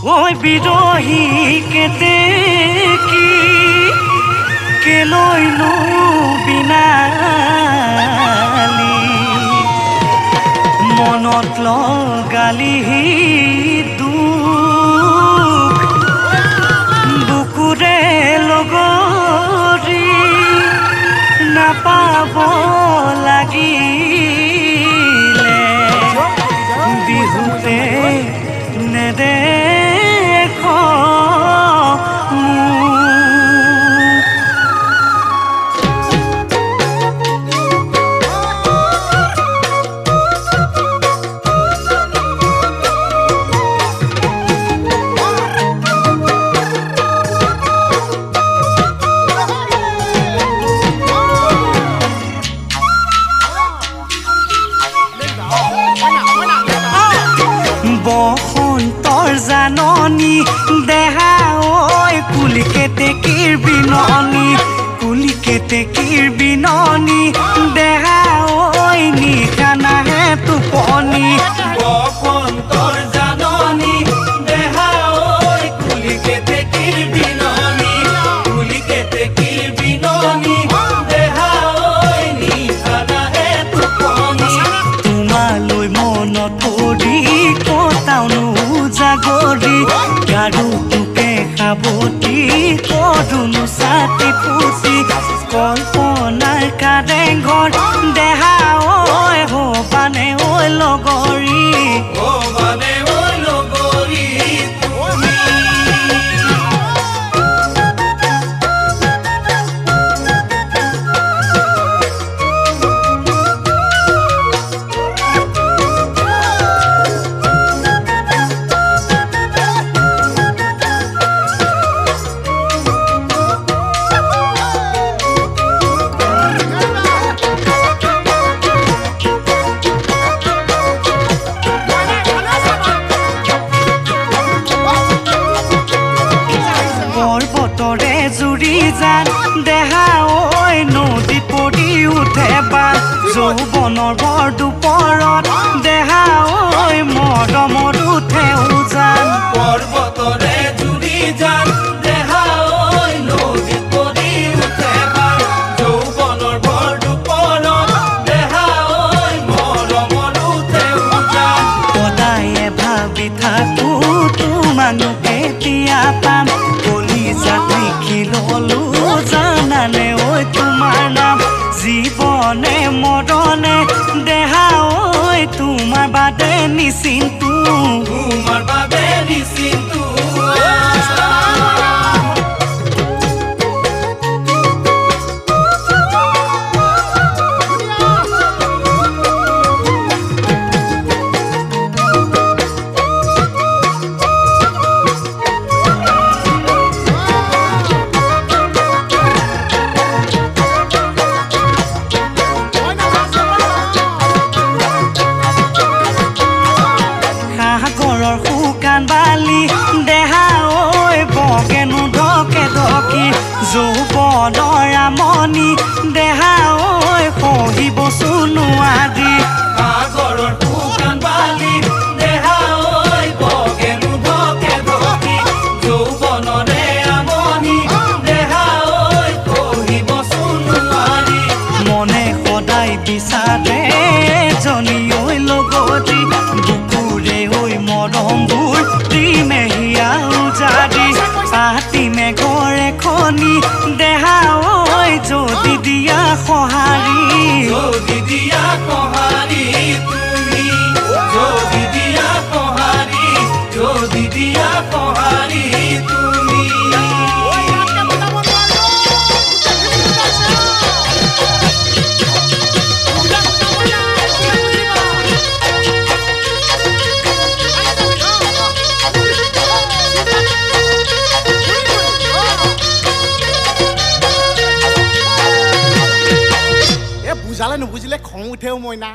ওই বিৰহী কেতে কি কেলৈনো বিনালি মনত লগালি দুখ বুকুৰে লগৰী নাপাব লাগিলে বিহুতে নেদেখ বসন্তৰ জাননী দেহা ঐ কুলিকেতেকীৰ বিননি কুলিকেতেকীৰ বিননি দেহা ঐ নিশা নাহে টোপনি বসন্তৰ জাননী দেহা ঐ কুলিকেতেকীৰ বিননি কুলিকেতেকীৰ বিননি দেহা ঐ নিশা নাহে টোপনি তোমালৈ মনত পৰি কটাওনো জাগৰি গাৰু তোকে সাৱতি কৰুনো ছাতি পুতি কল্পনাৰ কাৰেংঘৰ দেহা ঐ হবানে ঐ লগৰী হবানে ঐ লগৰী পৰ্বতৰে জুৰি যান দেহা ঐ নদীত পৰি উঠে বান যৌৱনৰ বৰ দুপৰত দেহা ঐ মৰমত উঠে উজান পৰ্বতৰে জুৰি যান দেহা ঐ নদীত পৰি উঠে বান যৌৱনৰ বৰ দুপৰত দেহা ঐ মৰমত উঠে উজান সদায়ে ভাবি থাকো তোমাকনো কেতিয়া পাম লিখিললো জানানে ঐ তোমাৰ নাম জীৱনে মৰণে দেহা ঐ তোমাৰ বাদে নিচিন্তু তোমাৰ বাদে নিচিন্তু শুকান বালি দেহা ঐ বগেনো ঢকে ঢকি যৌৱনৰ আমনি দেহা ঐ সহিবচো নোৱাৰি সাগৰৰ শুকান বালি দেহা ঐ বগেনো ঢকে ঢকি যৌৱনৰে আমনি দেহা ঐ সহিবচো নোৱাৰি মনে সদায় বিচাৰে এজনী ঐ লগৰী মৰমবোৰ প্ৰিমে হিয়া উজাৰি পাতিমে ঘৰে খনি দেহা ঐ যদি দিয়া সঁহাৰি যদি দিয়া সঁহাৰি তুমি যদি দিয়া সঁহাৰি যদি দিয়া সঁহাৰি তুমি বুজালে নুবুজিলে খং উঠেও মইনা